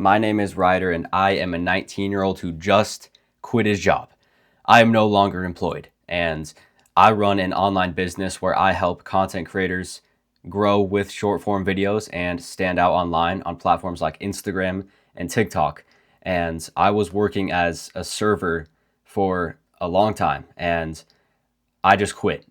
My name is Ryder, and I am a 19-year-old who just quit his job. I am no longer employed, and I run an online business where I help content creators grow with short form videos and stand out online on platforms like Instagram and TikTok. And I was working as a server for a long time, and I just quit.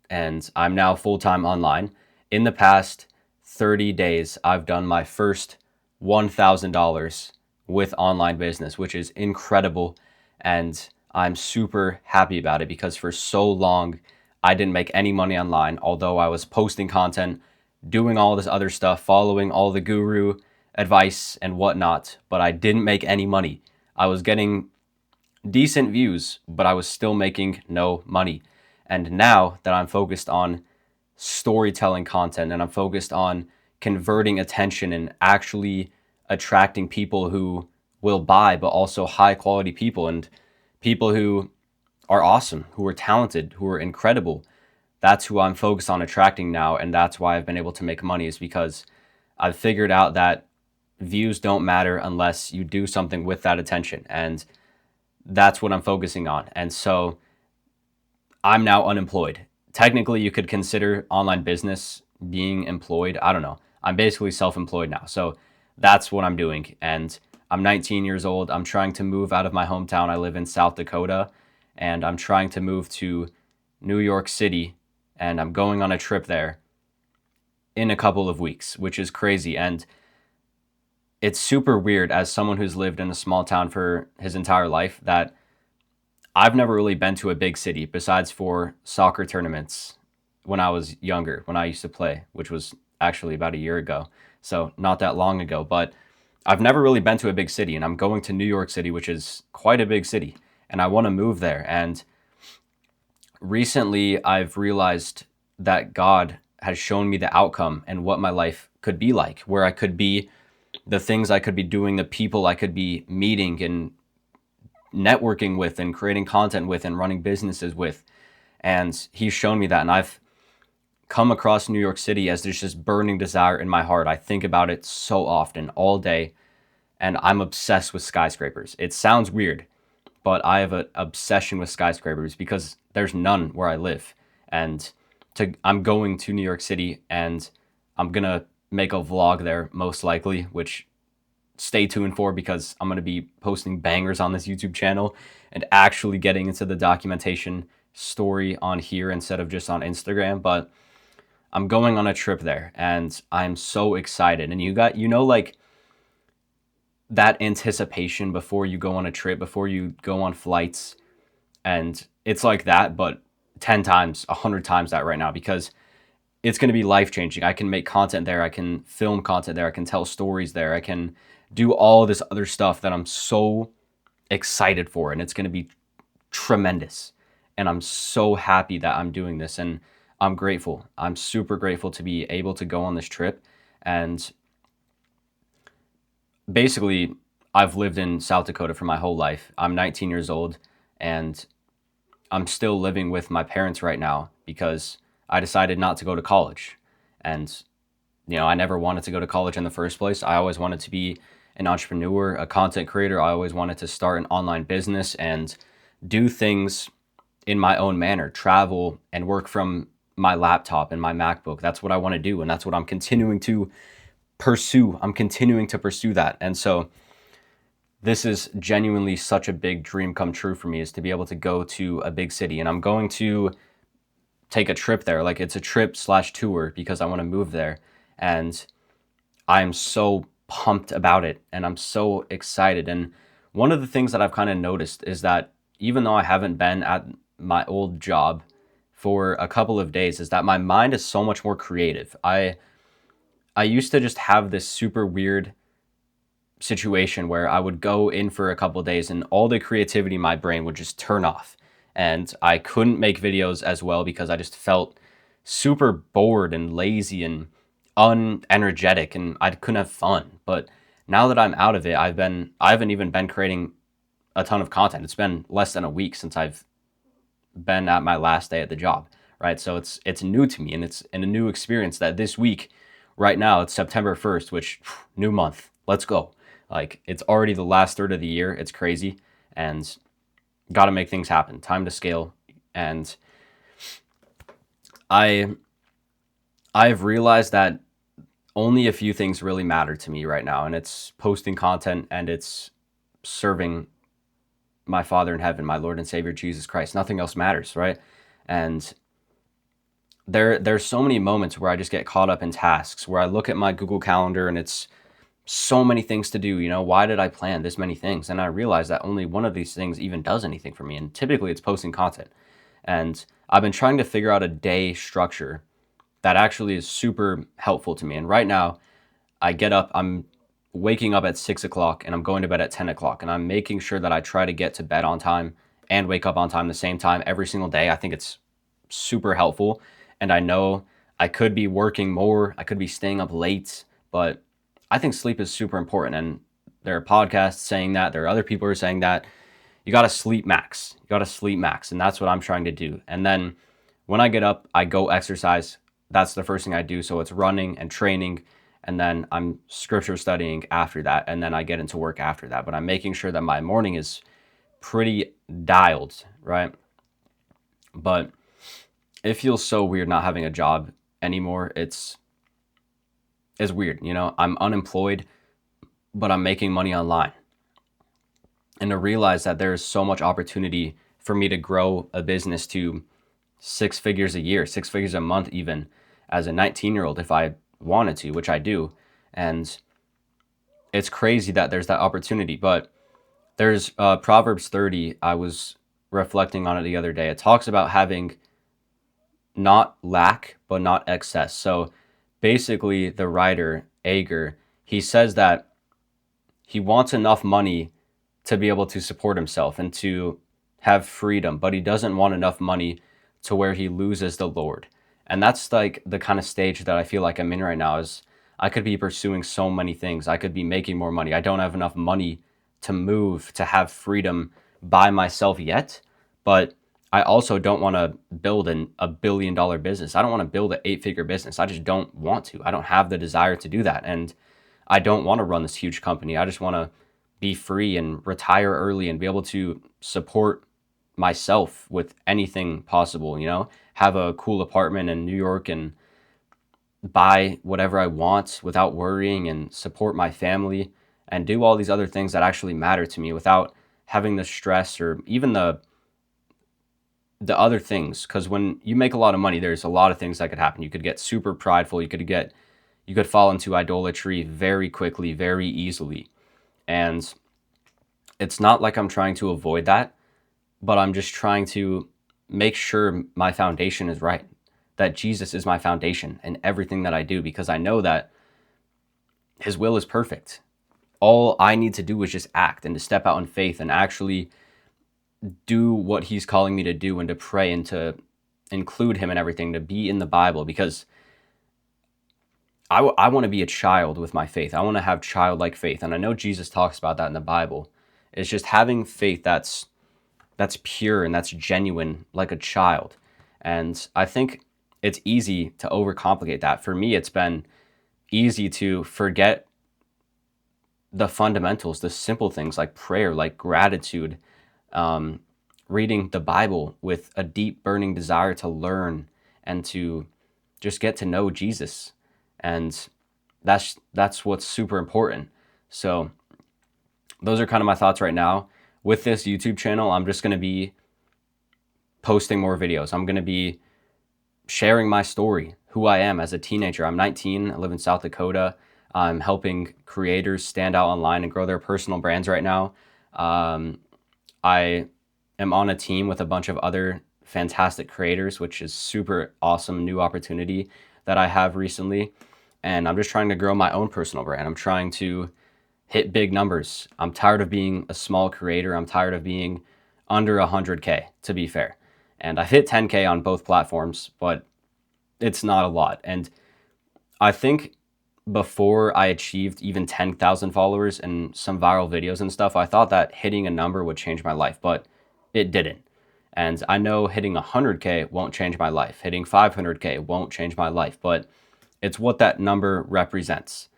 And I'm now full time online. In the past 30 days, I've done my first $1,000 with online business, which is incredible. And I'm super happy about it because for so long, I didn't make any money online, although I was posting content, doing all this other stuff, following all the guru advice and whatnot, but I didn't make any money. I was getting decent views, but I was still making no money. And now that I'm focused on storytelling content and I'm focused on converting attention and actually attracting people who will buy, but also high quality people and people who are awesome, who are talented, who are incredible. That's who I'm focused on attracting now. And that's why I've been able to make money, is because I've figured out that views don't matter unless you do something with that attention. And that's what I'm focusing on. And so I'm now unemployed. Technically, you could consider online business being employed. I don't know. I'm basically self employed now. So that's what I'm doing. And I'm 19 years old. I'm trying to move out of my hometown. I live in South Dakota, and I'm trying to move to New York City. And I'm going on a trip there in a couple of weeks, which is crazy. And it's super weird as someone who's lived in a small town for his entire life that I've never really been to a big city besides for soccer tournaments when I was younger, when I used to play, which was actually about a year ago. So not that long ago, but I've never really been to a big city, and I'm going to New York City, which is quite a big city, and I want to move there. And recently I've realized that God has shown me the outcome and what my life could be like, where I could be, the things I could be doing, the people I could be meeting and networking with and creating content with and running businesses with. And he's shown me that. And I've come across New York City as there's this burning desire in my heart. I think about it so often, all day. And I'm obsessed with skyscrapers. It sounds weird, but I have an obsession with skyscrapers because there's none where I live. And I'm going to New York City, and I'm going to make a vlog there most likely, which stay tuned for, because I'm going to be posting bangers on this YouTube channel and actually getting into the documentation story on here instead of just on Instagram. But I'm going on a trip there, and I'm so excited. And like that anticipation before you go on a trip, before you go on flights. And it's like that, but 10 times, 100 times that right now, because it's going to be life changing. I can make content there. I can film content there. I can tell stories there. I can do all this other stuff that I'm so excited for. And it's going to be tremendous. And I'm so happy that I'm doing this. And I'm grateful. I'm super grateful to be able to go on this trip. And basically, I've lived in South Dakota for my whole life. I'm 19 years old, and I'm still living with my parents right now because I decided not to go to college. And, I never wanted to go to college in the first place. I always wanted to be an entrepreneur, a content creator. I always wanted to start an online business and do things in my own manner, travel and work from my laptop and my MacBook. That's what I want to do. And that's what I'm continuing to pursue. I'm continuing to pursue that. And so this is genuinely such a big dream come true for me, is to be able to go to a big city. And I'm going to take a trip there. Like, it's a trip/tour because I want to move there. And I'm so pumped about it, and I'm so excited. And one of the things that I've kind of noticed is that even though I haven't been at my old job for a couple of days, is that my mind is so much more creative. I used to just have this super weird situation where I would go in for a couple of days and all the creativity in my brain would just turn off. And I couldn't make videos as well because I just felt super bored and lazy and unenergetic, and I couldn't have fun. But now that I'm out of it, I haven't even been creating a ton of content. It's been less than a week since I've been at my last day at the job, right? So it's new to me, and it's a new experience that this week, right now, it's September 1st, which new month. Let's go. Like, it's already the last third of the year. It's crazy, and got to make things happen. Time to scale. And I I've realized that only a few things really matter to me right now, and it's posting content and it's serving my Father in heaven, my Lord and Savior Jesus Christ. Nothing else matters, right? And there's so many moments where I just get caught up in tasks, where I look at my Google Calendar and it's so many things to do. Why did I plan this many things? And I realize that only one of these things even does anything for me. And typically it's posting content. And I've been trying to figure out a day structure that actually is super helpful to me. And right now, I get up, I'm waking up at 6 o'clock and I'm going to bed at 10 o'clock. And I'm making sure that I try to get to bed on time and wake up on time the same time every single day. I think it's super helpful. And I know I could be working more, I could be staying up late, but I think sleep is super important. And there are podcasts saying that, there are other people who are saying that you got to sleep max. You got to sleep max. And that's what I'm trying to do. And then when I get up, I go exercise. That's the first thing I do. So it's running and training. And then I'm scripture studying after that. And then I get into work after that. But I'm making sure that my morning is pretty dialed, right? But it feels so weird not having a job anymore. It's weird. I'm unemployed, but I'm making money online. And to realize that there is so much opportunity for me to grow a business to 6 figures a year, 6 figures a month, even as a 19-year-old, if I wanted to, which I do. And it's crazy that there's that opportunity. But there's Proverbs 30. I was reflecting on it the other day. It talks about having not lack, but not excess. So basically, the writer, Ager, he says that he wants enough money to be able to support himself and to have freedom, but he doesn't want enough money to where he loses the Lord. And that's like the kind of stage that I feel like I'm in right now. Is I could be pursuing so many things. I could be making more money. I don't have enough money to move, to have freedom by myself yet. But I also don't want to build a $1 billion business. I don't want to build an 8-figure business. I just don't want to. I don't have the desire to do that. And I don't want to run this huge company. I just want to be free and retire early and be able to support myself with anything possible, have a cool apartment in New York and buy whatever I want without worrying, and support my family and do all these other things that actually matter to me without having the stress or even the other things. Because when you make a lot of money, there's a lot of things that could happen. You could get super prideful. You could fall into idolatry very quickly, very easily. And it's not like I'm trying to avoid that, but I'm just trying to make sure my foundation is right, that Jesus is my foundation in everything that I do, because I know that his will is perfect. All I need to do is just act and to step out in faith and actually do what he's calling me to do, and to pray and to include him in everything, to be in the Bible, because I want to be a child with my faith. I want to have childlike faith. And I know Jesus talks about that in the Bible. It's just having faith that's pure and that's genuine, like a child. And I think it's easy to overcomplicate that. For me, it's been easy to forget the fundamentals, the simple things like prayer, like gratitude, reading the Bible with a deep burning desire to learn and to just get to know Jesus. And that's what's super important. So those are kind of my thoughts right now. With this YouTube channel, I'm just going to be posting more videos. I'm going to be sharing my story, who I am as a teenager. I'm 19. I live in South Dakota. I'm helping creators stand out online and grow their personal brands right now. I am on a team with a bunch of other fantastic creators, which is super awesome new opportunity that I have recently. And I'm just trying to grow my own personal brand. I'm trying to hit big numbers. I'm tired of being a small creator. I'm tired of being under 100K, to be fair. And I've hit 10K on both platforms, but it's not a lot. And I think before I achieved even 10,000 followers and some viral videos and stuff, I thought that hitting a number would change my life, but it didn't. And I know hitting 100K won't change my life. Hitting 500K won't change my life, but it's what that number represents,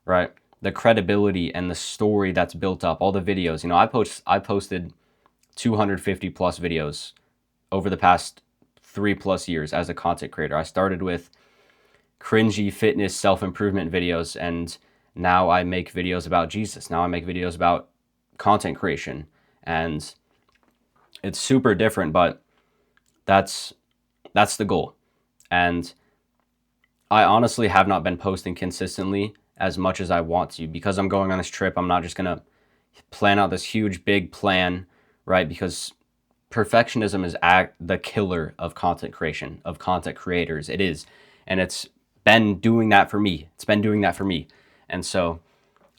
right? the credibility and the story that's built up, all the videos. You know, I posted 250 plus videos over the past 3+ years as a content creator. I started with cringy fitness self-improvement videos, and now I make videos about Jesus. Now I make videos about content creation, and it's super different, but that's the goal. And I honestly have not been posting consistently as much as I want to because I'm going on this trip. I'm not just going to plan out this huge big plan, right? Because perfectionism is the killer of content creation, of content creators. It is. And it's been doing that for me. It's been doing that for me. And so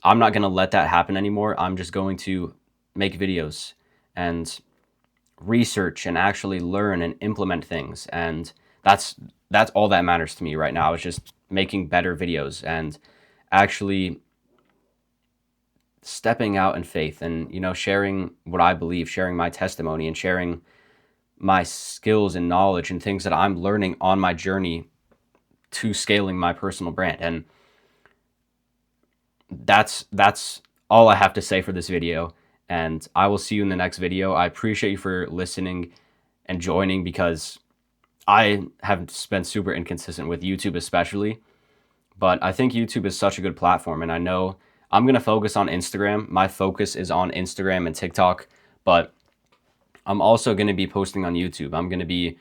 I'm not going to let that happen anymore. I'm just going to make videos and research and actually learn and implement things. And that's all that matters to me right now. Is just making better videos and actually stepping out in faith and, you know, sharing what I believe, sharing my testimony and sharing my skills and knowledge and things that I'm learning on my journey to scaling my personal brand. And that's all I have to say for this video. And I will see you in the next video. I appreciate you for listening and joining, because I have been super inconsistent with YouTube especially, but I think YouTube is such a good platform, and I know I'm going to focus on Instagram. My focus is on Instagram and TikTok, but I'm also going to be posting on YouTube. I'm going to be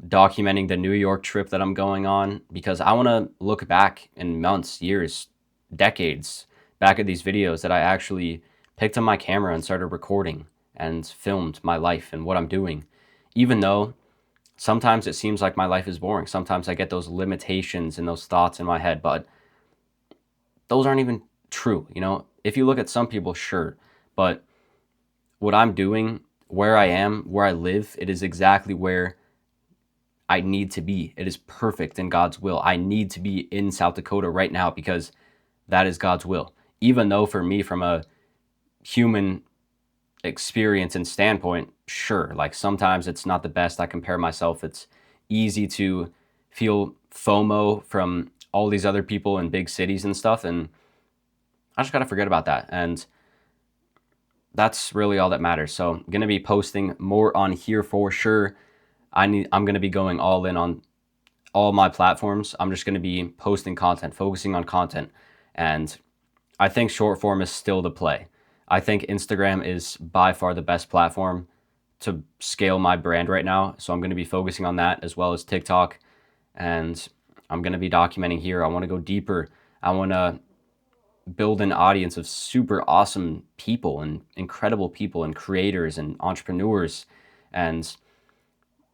documenting the New York trip that I'm going on, because I want to look back in months, years, decades back at these videos that I actually picked up my camera and started recording and filmed my life and what I'm doing. Even though sometimes it seems like my life is boring. Sometimes I get those limitations and those thoughts in my head, but those aren't even true. You know, if you look at some people, sure, but what I'm doing, where I am, where I live, it is exactly where I need to be. It is perfect in God's will. I need to be in South Dakota right now because that is God's will. Even though for me, from a human experience and standpoint, sure, like sometimes it's not the best. I compare myself. It's easy to feel FOMO from all these other people in big cities and stuff, and I just got to forget about that. And that's really all that matters. So I'm going to be posting more on here for sure. I'm going to be going all in on all my platforms. I'm just going to be posting content, focusing on content. And I think short form is still the play. I think Instagram is by far the best platform to scale my brand right now. So I'm going to be focusing on that, as well as TikTok. And I'm going to be documenting here. I want to go deeper. I want to build an audience of super awesome people and incredible people and creators and entrepreneurs. And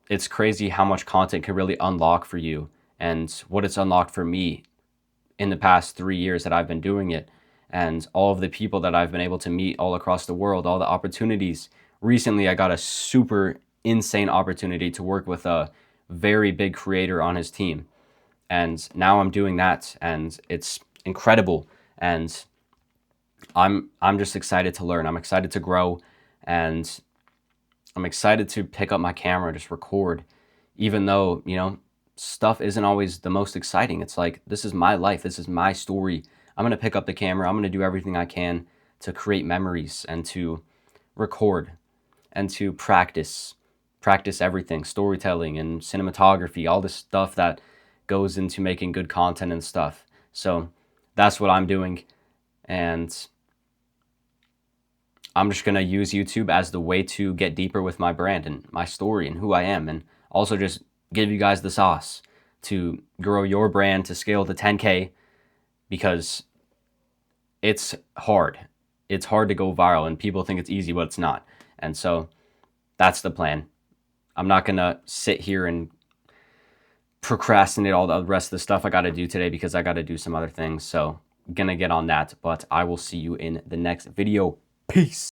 it's crazy how much content can really unlock for you, and what it's unlocked for me in the past 3 years that I've been doing it, and all of the people that I've been able to meet all across the world, all the opportunities. Recently, I got a super insane opportunity to work with a very big creator on his team. And now I'm doing that, and it's incredible. And I'm just excited to learn. I'm excited to grow, and I'm excited to pick up my camera, just record, even though, you know, stuff isn't always the most exciting. It's like, this is my life. This is my story. I'm going to pick up the camera. I'm going to do everything I can to create memories and to record and to practice everything, storytelling and cinematography, all this stuff that goes into making good content and stuff. So that's what I'm doing. And I'm just going to use YouTube as the way to get deeper with my brand and my story and who I am, and also just give you guys the sauce to grow your brand to scale to 10K, because it's hard. It's hard to go viral, and people think it's easy, but it's not. And so that's the plan. I'm not going to sit here and procrastinate all the rest of the stuff I got to do today, because I got to do some other things. So I'm going to get on that, but I will see you in the next video. Peace.